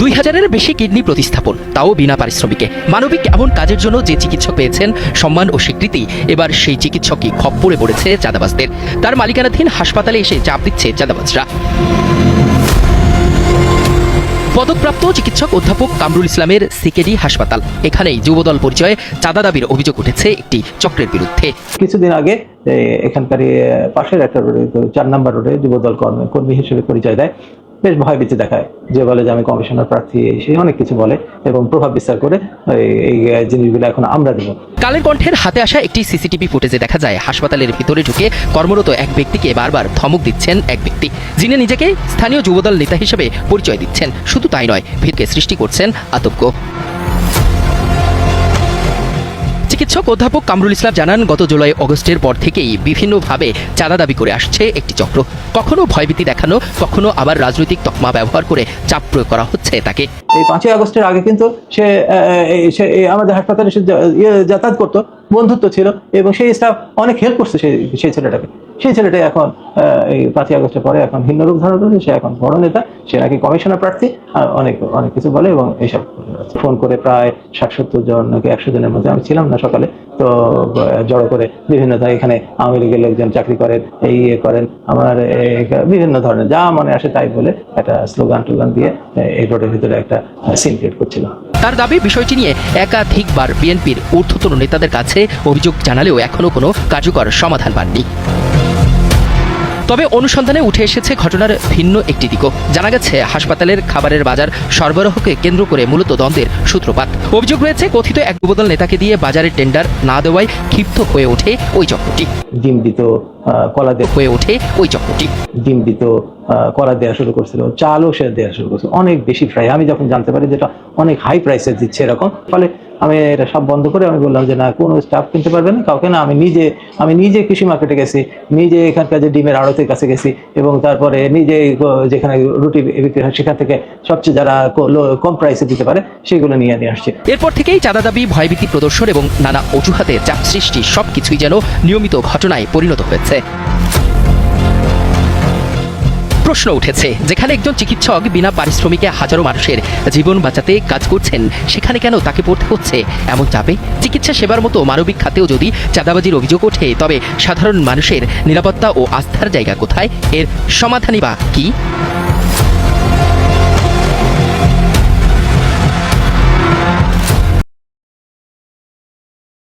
2000-এর বেশি কিডনি প্রতিস্থাপন, তাও বিনা পারিশ্রমিকে। মানবিক এমন কাজের জন্য যে চিকিৎসক পেয়েছেন সম্মান ও স্বীকৃতি, এবার সেই চিকিৎসকই খপ্পরে পড়েছে চাঁদাবাজদের। তার মালিকানাধীন হাসপাতালে এসে চাপ দিচ্ছে চাঁদাবাজরা। পদকপ্রাপ্ত চিকিৎসক অধ্যাপক কামরুল ইসলামের সিকেডি হাসপাতাল, এখানেই যুবদল পরিচয়ে চাঁদা দাবির অভিযোগ উঠেছে একটি চক্রের বিরুদ্ধে। কিছুদিন আগে এখানকার পাশের একটা রোডে, 4 নম্বর রোডে যুবদল কর্মী হিসেবে পরিচয় দেয়, বেশ ভয়ভীতি দেখায়, যে বলে যে আমি কমিশনার প্রার্থী, সে অনেক কিছু বলে এবং প্রভাব বিস্তার করে এই জিনিসগুলো এখন আমরা দেব। কালের কণ্ঠের হাতে আসা একটি সিসিটিভি ফুটেজে দেখা যায় হাসপাতালের ভিতরে ঢুকে কর্মরত এক ব্যক্তিকে বারবার ধমক দিচ্ছেন এক ব্যক্তি, যিনি নিজেকে স্থানীয় যুবদল নেতা হিসেবে পরিচয় দিচ্ছেন। শুধু তাই নয়, ভিড়কে সৃষ্টি করছেন আতঙ্ক। চিকিৎসক অধ্যাপক কামরুল ইসলাম জানান, গত জুলাই আগস্টের পর থেকেই বিভিন্নভাবে চাঁদা দাবি করে আসছে একটি চক্র। কখনো ভয়ভীতি দেখানো, কখনো আবার রাজনৈতিক তকমা ব্যবহার করে চাপ প্রয়োগ করা হচ্ছে তাকে। এই 5ই আগস্টের আগে কিন্তু সে আমাদের হাসপাতালে যাতায়াত করতো, বন্ধুত্ব ছিল এবং সেই স্টাফ অনেক হেল্প করছে সেই ছেলেটাকে। সেই ছেলেটা এখন এই 5ই আগস্টের পরে এখন ভিন্ন রূপ ধারণ করেছে, সে এখন বড় নেতা, সে নাকি কমিশনার প্রার্থী, অনেক কিছু বলে এবং এইসব ফোন করে প্রায় 60-70 জন নাকি 100 জনের মধ্যে, আমি ছিলাম না সকালে, তো জড়ো করে বিভিন্ন এখানে আওয়ামী লীগের লোকজন চাকরি করেন, এই করেন, আমার বিভিন্ন ধরনের যা মনে আসে তাই বলে একটা স্লোগান টোগান দিয়ে এই রোডের ভিতরে একটা সিন ক্রিয়েট করছিল। তার দাবি, বিষয়টি নিয়ে একাধিকবার বিএনপির ঊর্ধ্বতন নেতাদের কাছে অভিযোগ জানালেও এখনো কোনো কার্যকর সমাধান পাননি। তবে অনুসন্ধানে উঠে এসেছে ঘটনার ভিন্ন একটি দিকও। জানা গেছে হাসপাতালের খাবারের বাজার সরবরাহকে কেন্দ্র করে মূলত দ্বন্দ্বের সূত্রপাত। অভিযোগ রয়েছে, কথিত এক যুবদল নেতাকে দিয়ে বাজারের টেন্ডার না দেওয়ায় ক্ষিপ্ত হয়ে ওঠে ওই চক্রটি। ডিম দিত, কলা হয়ে ওঠে ওই চক্রটি ডিম দিত, কলা দেওয়া শুরু করছিল, চালও সে দেওয়া শুরু করছিল অনেক বেশি প্রাইস। আমি যখন জানতে পারি যেটা অনেক হাই প্রাইসে দিচ্ছে এরকম, ফলে আমি এটা সব বন্ধ করে আমি বললাম যে না, কোনো স্টাফ কিনতে পারবে না, কাউকে না। আমি নিজে কৃষি মার্কেটে গেছি, নিজে এখানকার যে ডিমের আড়তের কাছে গেছি এবং তারপরে নিজে যেখানে রুটি বিক্রি হয় সেখান থেকে সবচেয়ে যারা কম প্রাইসে দিতে পারে সেগুলো নিয়ে আসছে। এরপর থেকেই চাঁদা দাবি, ভয়ভীতি প্রদর্শন এবং নানা অজুহাতে চাপ সৃষ্টি সবকিছুই যেন নিয়মিত ঘটনায় পরিণত হয়েছে। প্রশ্ন উঠেছে, যেখানে একজন চিকিৎসক বিনা পারিশ্রমিকে হাজারো মানুষের জীবন বাঁচাতে কাজ করছেন, সেখানে কেন তাকে পড়তে হচ্ছে এমন চাপে? চিকিৎসা সেবার মতো মানবিক খাতেও যদি চাঁদাবাজির অভিযোগ ওঠে, তবে সাধারণ মানুষের নিরাপত্তা ও আস্থার জায়গা কোথায়? এর সমাধানই বা কি?